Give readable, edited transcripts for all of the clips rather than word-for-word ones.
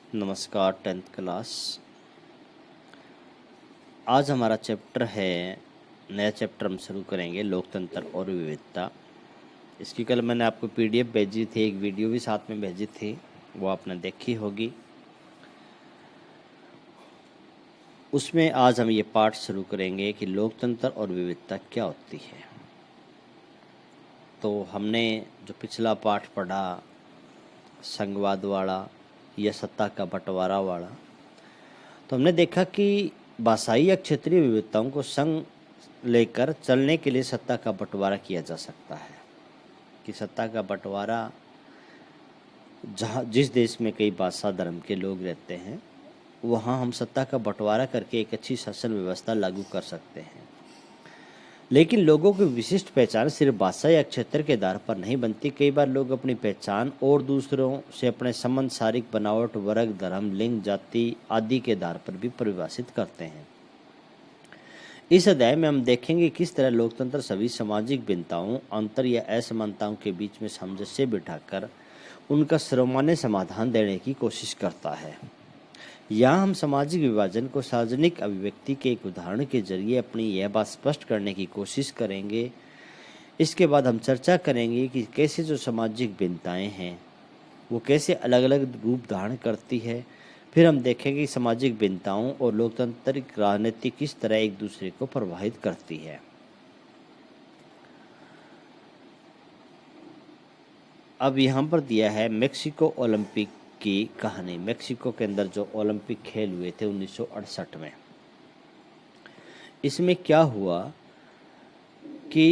नमस्कार 10th class. आज हमारा चैप्टर है, नया चैप्टर हम शुरू करेंगे, लोकतंत्र और विविधता। इसकी कल मैंने आपको पीडीएफ भेजी थी, एक वीडियो भी साथ में भेजी थी, वो आपने देखी होगी। उसमें आज हम ये पाठ शुरू करेंगे कि लोकतंत्र और विविधता क्या होती है। तो हमने जो पिछला पाठ पढ़ा संघवाद वाला या सत्ता का बंटवारा वाला, तो हमने देखा कि भाषाई या क्षेत्रीय विविधताओं को संग लेकर चलने के लिए सत्ता का बंटवारा किया जा सकता है। कि सत्ता का बंटवारा, जहाँ जिस देश में कई भाषा धर्म के लोग रहते हैं, वहाँ हम सत्ता का बंटवारा करके एक अच्छी शासन व्यवस्था लागू कर सकते हैं। लेकिन लोगों की विशिष्ट पहचान सिर्फ भाषा या क्षेत्र के आधार पर नहीं बनती। कई बार लोग अपनी पहचान और दूसरों से अपने संबंध, शारीरिक बनावट, वर्ग, धर्म, लिंग, जाति आदि के आधार पर भी परिभाषित करते हैं। इस अध्याय में हम देखेंगे किस तरह लोकतंत्र सभी सामाजिक भिन्नताओं, अंतर या असमानताओं के बीच में सामंजस्य बिठाकर उनका सर्वमान्य समाधान देने की कोशिश करता है। यहाँ हम सामाजिक विभाजन को सार्वजनिक अभिव्यक्ति के एक उदाहरण के जरिए अपनी यह बात स्पष्ट करने की कोशिश करेंगे। इसके बाद हम चर्चा करेंगे कि कैसे जो सामाजिक भिन्नताएं हैं वो कैसे अलग अलग रूप धारण करती है। फिर हम देखेंगे कि सामाजिक भिन्नताओं और लोकतांत्रिक राजनीति किस तरह एक दूसरे को प्रभावित करती है। अब यहाँ पर दिया है मेक्सिको ओलंपिक की कहानी। मेक्सिको के अंदर जो ओलंपिक खेल हुए थे 1968 में, इसमें क्या हुआ कि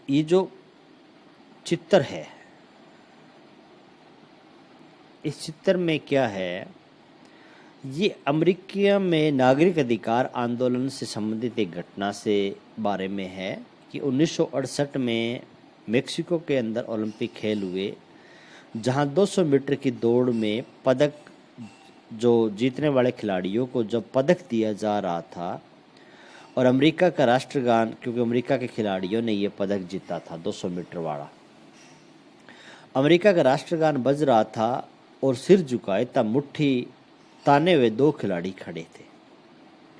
ये जो चित्र है, इस चित्र में क्या है, ये अमेरिका में नागरिक अधिकार आंदोलन से संबंधित एक घटना से बारे में है कि 1968 में मेक्सिको के अंदर ओलंपिक खेल हुए, जहां 200 मीटर की दौड़ में पदक, जो जीतने वाले खिलाड़ियों को जब पदक दिया जा रहा था और अमेरिका का राष्ट्रगान, क्योंकि अमेरिका के खिलाड़ियों ने ये पदक जीता था 200 मीटर वाला, अमेरिका का राष्ट्रगान बज रहा था और सिर झुकाए तब मुट्ठी ताने हुए दो खिलाड़ी खड़े थे।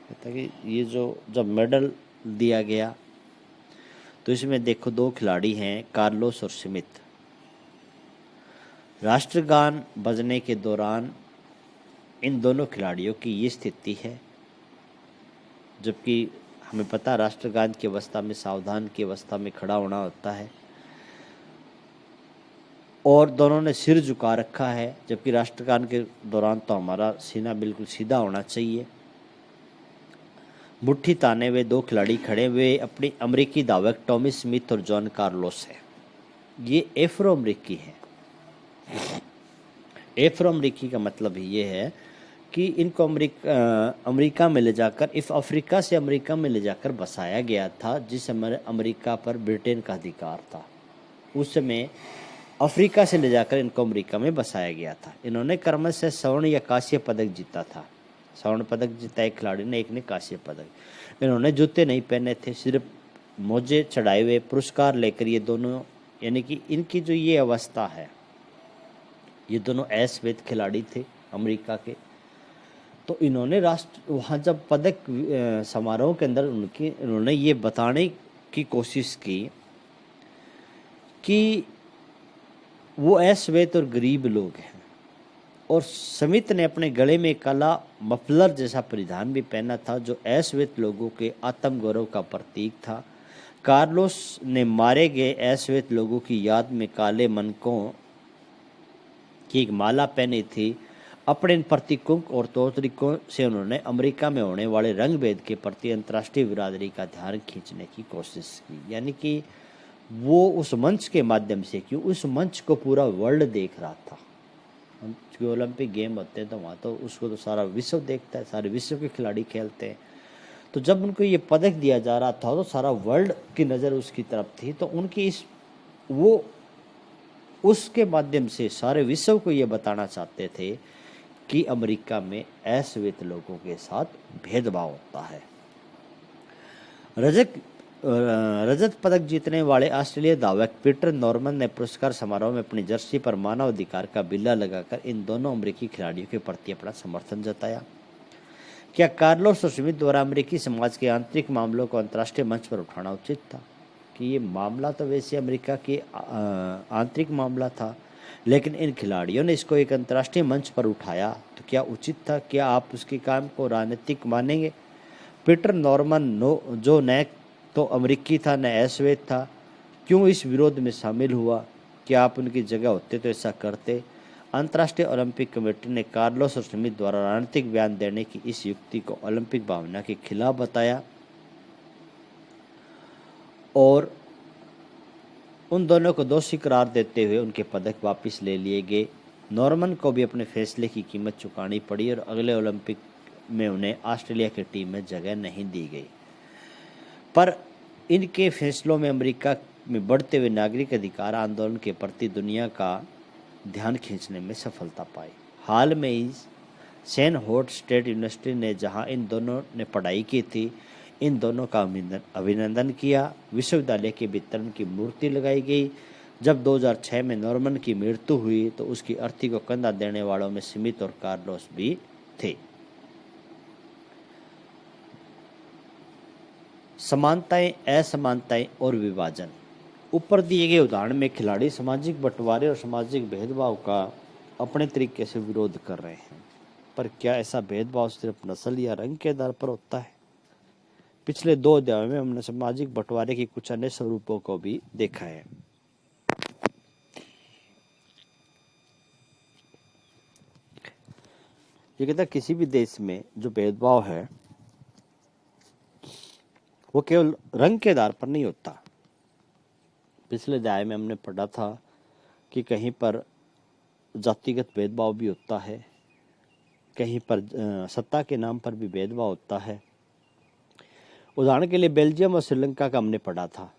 कहता कि ये जो जब मेडल दिया गया तो इसमें देखो दो खिलाड़ी हैं, कार्लोस और स्मिथ। राष्ट्रगान बजने के दौरान इन दोनों खिलाड़ियों की ये स्थिति है, जबकि हमें पता राष्ट्रगान की अवस्था में, सावधान की अवस्था में खड़ा होना होता है, और दोनों ने सिर झुका रखा है, जबकि राष्ट्रगान के दौरान तो हमारा सीना बिल्कुल सीधा होना चाहिए। मुट्ठी ताने हुए दो खिलाड़ी खड़े हुए अपनी अमेरिकी धावक टॉमी स्मिथ और जॉन कार्लोस है। ये एफ्रो अमेरिकी है। एफ्रो अमेरिकी का मतलब ये है कि इनको अमेरिका में ले जाकर, इफ अफ्रीका से अमेरिका में ले जाकर बसाया गया था, जिस समय अमेरिका पर ब्रिटेन का अधिकार था। उस समय अफ्रीका से ले जाकर इनको अमेरिका में बसाया गया था। इन्होंने क्रमशः स्वर्ण या कांस्य पदक जीता था। स्वर्ण पदक जीता एक खिलाड़ी ने, एक ने कांस्य पदक। इन्होंने जूते नहीं पहने थे, सिर्फ मोजे चढ़ाए हुए पुरस्कार लेकर ये दोनों, यानी कि इनकी जो ये अवस्था है, ये दोनों अश्वेत खिलाड़ी थे अमेरिका के। तो इन्होंने वहाँ जब पदक समारोह के अंदर इन्होंने ये बताने की कोशिश की कि वो अश्वेत और गरीब लोग हैं। और स्मिथ ने अपने गले में काला मफलर जैसा परिधान भी पहना था, जो अश्वेत लोगों के आत्मगौरव का प्रतीक था। कार्लोस ने मारे गए अश्वेत लोगों की याद में काले मनकों की एक माला पहनी थी। अपने इन प्रतीकों और तौर तरीकों से उन्होंने अमेरिका में होने वाले रंग भेद के प्रति अंतर्राष्ट्रीय बिरादरी का ध्यान खींचने की कोशिश की। यानी कि वो उस मंच के माध्यम से, क्यों उस मंच को पूरा वर्ल्ड देख रहा था। जो ओलंपिक गेम होते हैं तो वहाँ तो उसको तो सारा विश्व देखता है, सारे विश्व के खिलाड़ी खेलते हैं। तो जब उनको ये पदक दिया जा रहा था तो सारा वर्ल्ड की नज़र उसकी तरफ थी। तो उनकी वो उसके माध्यम से सारे विश्व को ये बताना चाहते थे कि अमेरिका में अश्वेत लोगों के साथ भेदभाव होता है। रजक रजत पदक जीतने वाले ऑस्ट्रेलियाई धावक पीटर नॉर्मन ने पुरस्कार समारोह में अपनी जर्सी पर मानव अधिकार का बिल्ला लगाकर इन दोनों अमेरिकी खिलाड़ियों के प्रति अपना समर्थन जताया। क्या कार्लोस और स्मिथ द्वारा अमेरिकी समाज के आंतरिक मामलों को अंतर्राष्ट्रीय मंच पर उठाना उचित था? कि ये मामला तो वैसे अमेरिका के आंतरिक मामला था, लेकिन इन खिलाड़ियों ने इसको एक अंतर्राष्ट्रीय मंच पर उठाया, तो क्या उचित था? क्या आप उसके काम को राजनीतिक मानेंगे? पीटर नॉर्मन जो न तो अमेरिकी था न अश्वेत था, क्यों इस विरोध में शामिल हुआ? क्या आप उनकी जगह होते तो ऐसा करते? अंतर्राष्ट्रीय ओलंपिक कमेटी ने कार्लोस और स्मिथ द्वारा राजनीतिक बयान देने की इस युक्ति को ओलंपिक भावना के खिलाफ बताया और उन दोनों को दोषी करार देते हुए उनके पदक वापस ले लिए गए। नॉर्मन को भी अपने फैसले की कीमत चुकानी पड़ी और अगले ओलंपिक में उन्हें ऑस्ट्रेलिया की टीम में जगह नहीं दी गई। पर इनके फैसलों में अमेरिका में बढ़ते हुए नागरिक अधिकार आंदोलन के प्रति दुनिया का ध्यान खींचने में सफलता पाई। हाल में ही सैन होट स्टेट यूनिवर्सिटी ने जहां इन दोनों ने पढ़ाई की थी, इन दोनों का अभिनंदन किया। विश्वविद्यालय के वितरण की मूर्ति लगाई गई। जब 2006 में नॉर्मन की मृत्यु हुई तो उसकी अर्थी को कंधा देने वालों में स्मिथ और कार्लोस भी थे। समानताएं, असमानताएं और विभाजन। ऊपर दिए गए उदाहरण में खिलाड़ी सामाजिक बंटवारे और सामाजिक भेदभाव का अपने तरीके से विरोध कर रहे हैं, पर क्या ऐसा भेदभाव सिर्फ नस्ल या रंग के आधार पर होता है? पिछले 2 अध्यायों में हमने सामाजिक बंटवारे की कुछ अन्य स्वरूपों को भी देखा है। ये कहता किसी भी देश में जो भेदभाव है वो केवल रंग के आधार पर नहीं होता। पिछले अध्याय में हमने पढ़ा था कि कहीं पर जातिगत भेदभाव भी होता है, कहीं पर सत्ता के नाम पर भी भेदभाव होता है। उदाहरण के लिए बेल्जियम और श्रीलंका का हमने पढ़ा था।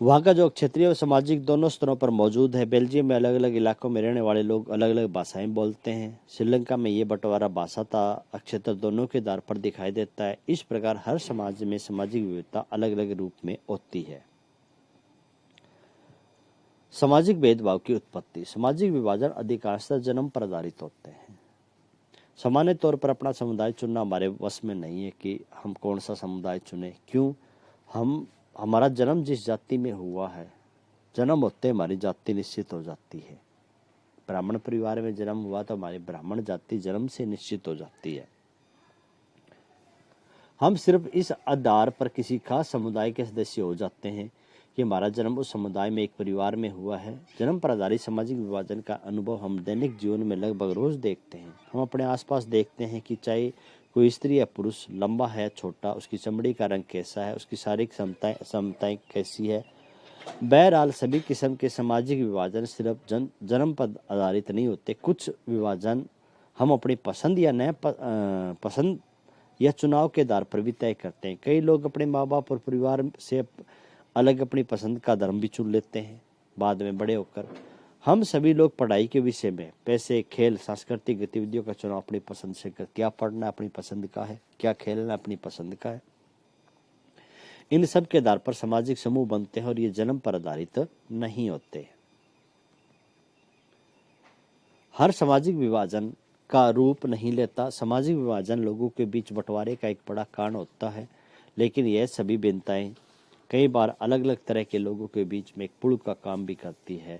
वहाँ का जो क्षेत्रीय और सामाजिक दोनों स्तरों पर मौजूद है। बेल्जियम में अलग अलग इलाकों में रहने वाले लोग अलग अलग भाषाएं बोलते हैं। श्रीलंका में ये बंटवारा भाषा का क्षेत्र दोनों के आधार पर दिखाई देता है। इस प्रकार हर समाज में सामाजिक विविधता अलग अलग रूप में होती है। सामाजिक भेदभाव की उत्पत्ति। सामाजिक विभाजन अधिकांशतः जन्म पर आधारित होते हैं। सामान्य तौर पर अपना समुदाय चुनना हमारे वश में नहीं है कि हम कौन सा समुदाय चुने। क्यों? हमारा जन्म जिस जाति में हुआ है, जन्म होते हमारी जाति निश्चित हो जाती है। ब्राह्मण परिवार में जन्म हुआ तो हमारी ब्राह्मण जाति जन्म से निश्चित हो जाती है। हम सिर्फ इस आधार पर किसी खास समुदाय के सदस्य हो जाते हैं कि हमारा जन्म उस समुदाय में एक परिवार में हुआ है। जन्म पर आधारित सामाजिक विभाजन का अनुभव हम दैनिक जीवन में लगभग रोज देखते हैं। हम अपने आसपास देखते हैं कि चाहे कोई स्त्री या पुरुष, लंबा है छोटा, उसकी चमड़ी का रंग कैसा है, उसकी शारीरिक क्षमताएं कैसी है। बहरहाल सभी किस्म के सामाजिक विभाजन सिर्फ जन्म पर आधारित नहीं होते। कुछ विभाजन हम अपनी पसंद या न पसंद या चुनाव के आधार पर भी तय करते हैं। कई लोग अपने माँ बाप और परिवार से अलग अपनी पसंद का धर्म भी चुन लेते हैं बाद में बड़े होकर। हम सभी लोग पढ़ाई के विषय में पैसे, खेल, सांस्कृतिक गतिविधियों का चुनाव अपनी पसंद से कर। क्या पढ़ना अपनी पसंद का है, क्या खेलना अपनी पसंद का है। इन सब के आधार पर सामाजिक समूह बनते हैं और ये जन्म पर आधारित नहीं होते। हर सामाजिक विभाजन का रूप नहीं लेता। सामाजिक विभाजन लोगों के बीच बंटवारे का एक बड़ा कारण होता है, लेकिन यह सभी भिन्नताएं कई बार अलग अलग तरह के लोगों के बीच में एक पुल का काम भी करती है।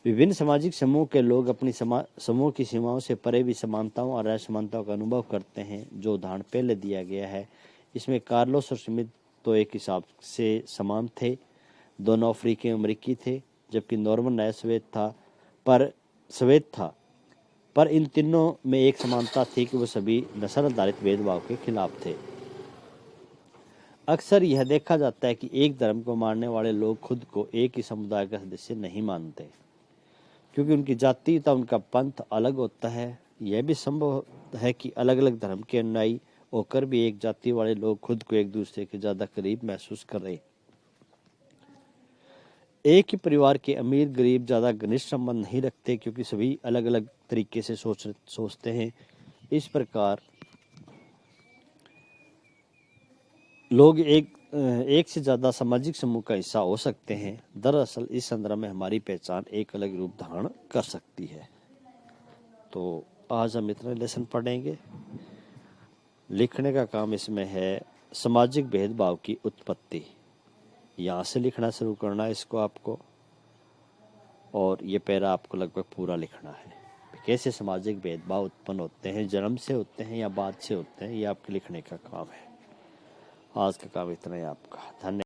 विभिन्न सामाजिक समूह के लोग अपनी समूह की सीमाओं से परे भी समानताओं और असमानताओं का अनुभव करते हैं। जो उदाहरण पहले दिया गया है, इसमें कार्लोस और स्मिथ तो एक हिसाब से समान थे। दोनों अफ्रीकी अमेरिकी थे, जबकि नॉर्मन अश्वेत था। पर इन तीनों में एक समानता थी कि वो सभी नस्ल आधारित भेदभाव के खिलाफ थे। अक्सर यह देखा जाता है कि एक धर्म को मानने वाले लोग खुद को एक ही समुदाय का सदस्य नहीं मानते, क्योंकि उनकी जाति तथा उनका पंथ अलग होता है। यह भी संभव है कि अलग अलग धर्म के अनुयायी होकर भी एक जाति वाले लोग खुद को एक दूसरे के ज्यादा करीब महसूस करें। एक ही परिवार के अमीर गरीब ज्यादा घनिष्ठ संबंध नहीं रखते, क्योंकि सभी अलग अलग तरीके से सोचते हैं। इस प्रकार लोग एक एक से ज़्यादा सामाजिक समूह का हिस्सा हो सकते हैं। दरअसल इस संदर्भ में हमारी पहचान एक अलग रूप धारण कर सकती है। तो आज हम इतना लेसन पढ़ेंगे। लिखने का काम इसमें है सामाजिक भेदभाव की उत्पत्ति। यहाँ से लिखना शुरू करना है इसको आपको, और ये पैरा आपको लगभग पूरा लिखना है। कैसे सामाजिक भेदभाव उत्पन्न होते हैं, जन्म से होते हैं या बाद से होते हैं, ये आपके लिखने का काम है। आज का काम इतना ही आपका। धन्यवाद।